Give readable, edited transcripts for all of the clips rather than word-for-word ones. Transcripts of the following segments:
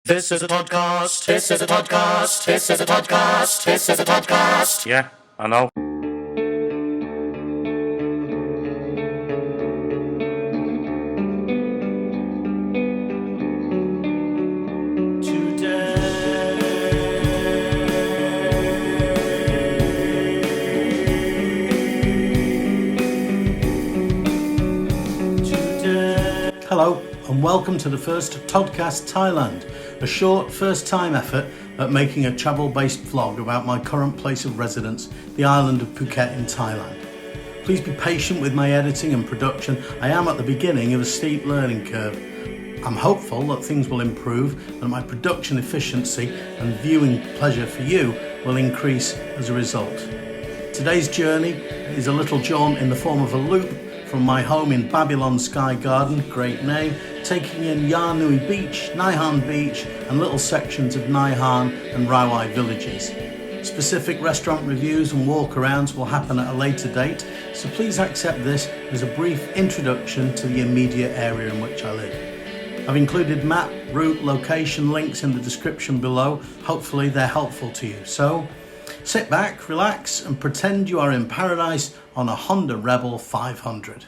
This is a Toddcast. This is a Toddcast. This is a Toddcast. This is a Toddcast. Yeah, I know. Hello and welcome to the first Toddcast Thailand, a short first-time effort at making a travel-based vlog about my current place of residence, the island of Phuket in Thailand. Please be patient with my editing and production. I am at the beginning of a steep learning curve. I'm hopeful that things will improve and my production efficiency and viewing pleasure for you will increase as a result. Today's journey is a little jaunt in the form of a loop from my home in Babylon Sky Garden, great name, taking in Ya Niui Beach, Naiharn Beach and little sections of Naiharn and Rawai villages. Specific restaurant reviews and walkarounds will happen at a later date, so please accept this as a brief introduction to the immediate area in which I live. I've included map, route, location links in the description below. Hopefully they're helpful to you. So sit back, relax and pretend you are in paradise on a Honda Rebel 500.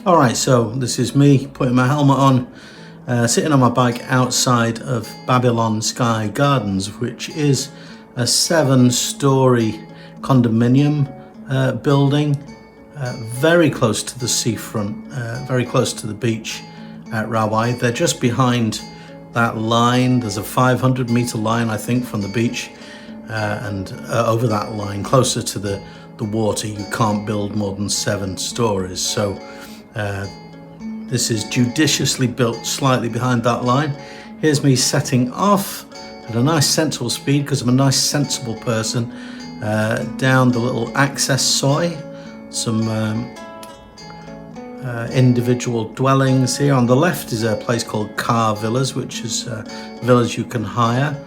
Alright, so this is me putting my helmet on, sitting on my bike outside of Babylon Sky Gardens, which is a 7-story condominium building, very close to the seafront, very close to the beach at Rawai. They're just behind that line. There's a 500-meter line, I think, from the beach, and over that line, closer to the water, you can't build more than 7 stories. So this is judiciously built slightly behind that line. Here's me setting off at a nice sensible speed, because I'm a nice sensible person, down the little access soi. Some individual dwellings here. On the left is a place called Car Villas, which is a village you can hire.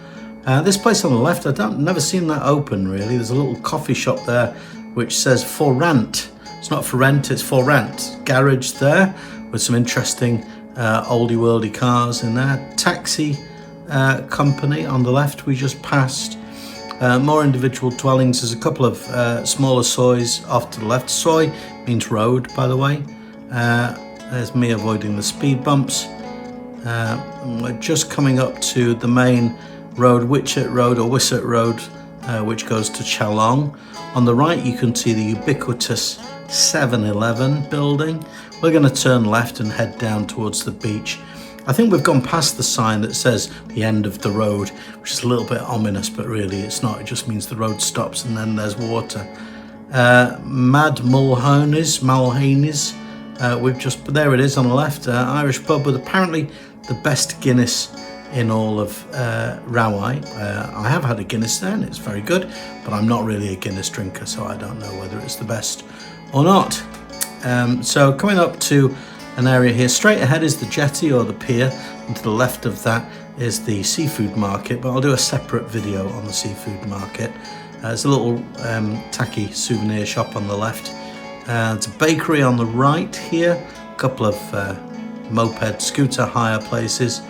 This place on the left, never seen that open really. There's a little coffee shop there which says for rent. It's not for rent, it's for rent. Garage there with some interesting oldie worldy cars in there. Taxi company on the left we just passed. More individual dwellings. There's a couple of smaller sois off to the left. Soi means road, by the way. There's me avoiding the speed bumps. We're just coming up to the main road, Wichet Road or Wisset Road, which goes to Chalong. On the right you can see the ubiquitous 7-Eleven building. We're going to turn left and head down towards the beach. I think we've gone past the sign that says the end of the road, which is a little bit ominous, but really it's not. It just means the road stops and then there's water. Mad Mulhones, there it is on the left, Irish pub with apparently the best Guinness in all of Rawai. I have had a Guinness there and it's very good, but I'm not really a Guinness drinker, so I don't know whether it's the best or not. So coming up to an area here, straight ahead is the jetty or the pier, and to the left of that is the seafood market, but I'll do a separate video on the seafood market. There's a little tacky souvenir shop on the left. It's a bakery on the right here, a couple of moped scooter hire places,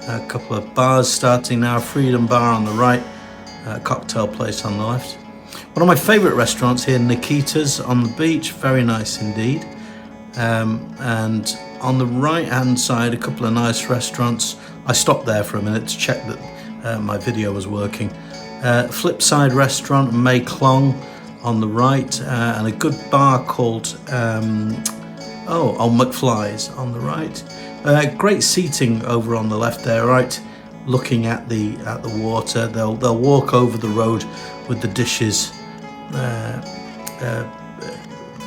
a couple of bars starting now, Freedom Bar on the right, a cocktail place on the left. One of my favourite restaurants here, Nikita's on the beach, very nice indeed. And on the right hand side, a couple of nice restaurants. I stopped there for a minute to check that my video was working. Flipside Restaurant, Mei Klong on the right, and a good bar called McFly's on the right. Great seating over on the left there, right, looking at the water. They'll walk over the road with the dishes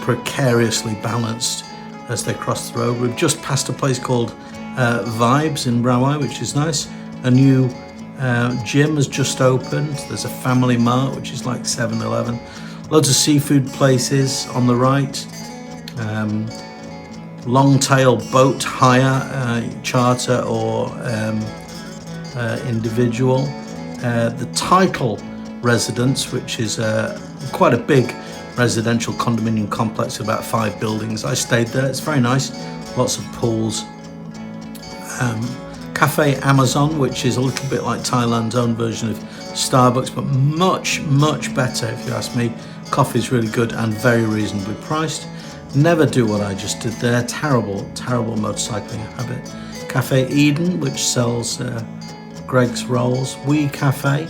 precariously balanced as they cross the road. We've just passed a place called Vibes in Rawai, which is nice. A new gym has just opened. There's a family mart, which is like 7-Eleven. Loads of seafood places on the right. Long tail boat hire, charter or individual. The Title Residence, which is quite a big residential condominium complex, about 5 buildings. I stayed there, it's very nice, lots of pools. Cafe Amazon, which is a little bit like Thailand's own version of Starbucks, but much, much better if you ask me. Coffee's really good and very reasonably priced. Never do what I just did there. Terrible, terrible motorcycling habit. Cafe Eden, which sells Greg's rolls. Wee Cafe.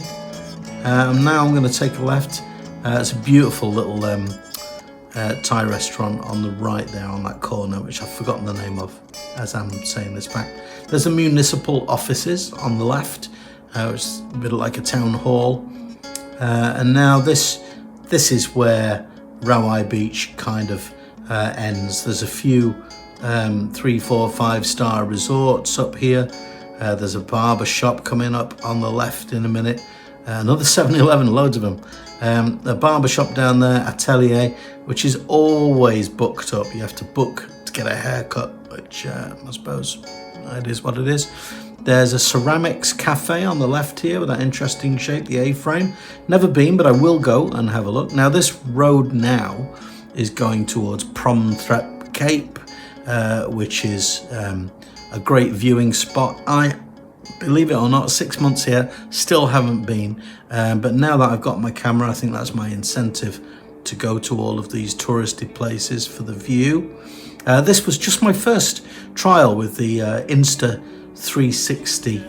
Now I'm going to take a left. It's a beautiful little Thai restaurant on the right there on that corner, which I've forgotten the name of as I'm saying this back. There's the municipal offices on the left, which is a bit like a town hall. And now this is where Rawai Beach kind of ends. There's a few 3, 4, 5-star resorts up here. There's a barber shop coming up on the left in a minute. Another 7-Eleven, loads of them. A barber shop down there, Atelier, which is always booked up. You have to book to get a haircut, which I suppose it is what it is. There's a ceramics cafe on the left here with that interesting shape, the A-frame. Never been, but I will go and have a look. Now this road now is going towards Promthep Cape, which is a great viewing spot. I, believe it or not, 6 months here, still haven't been. But now that I've got my camera, I think that's my incentive to go to all of these touristy places for the view. This was just my first trial with the Insta360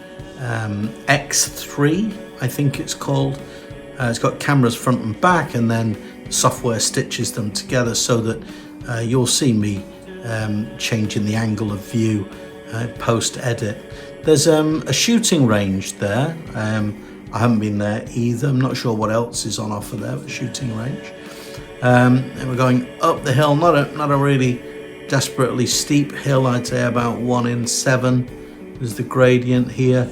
X3, I think it's called. It's got cameras front and back, and then software stitches them together so that you'll see me changing the angle of view post-edit. There's a shooting range there. I haven't been there either. I'm not sure what else is on offer there, but shooting range. And we're going up the hill, not a really desperately steep hill, I'd say about 1 in 7 is the gradient here.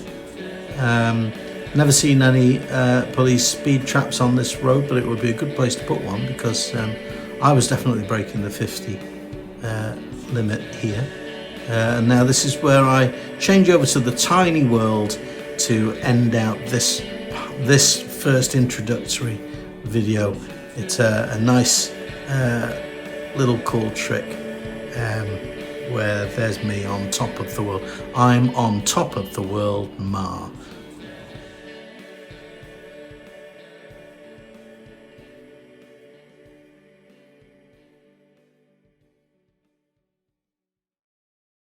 Never seen any police speed traps on this road, but it would be a good place to put one because I was definitely breaking the 50 limit here. And now this is where I change over to the tiny world to end out this first introductory video. It's a nice little cool trick where there's me on top of the world. I'm on top of the world, Ma.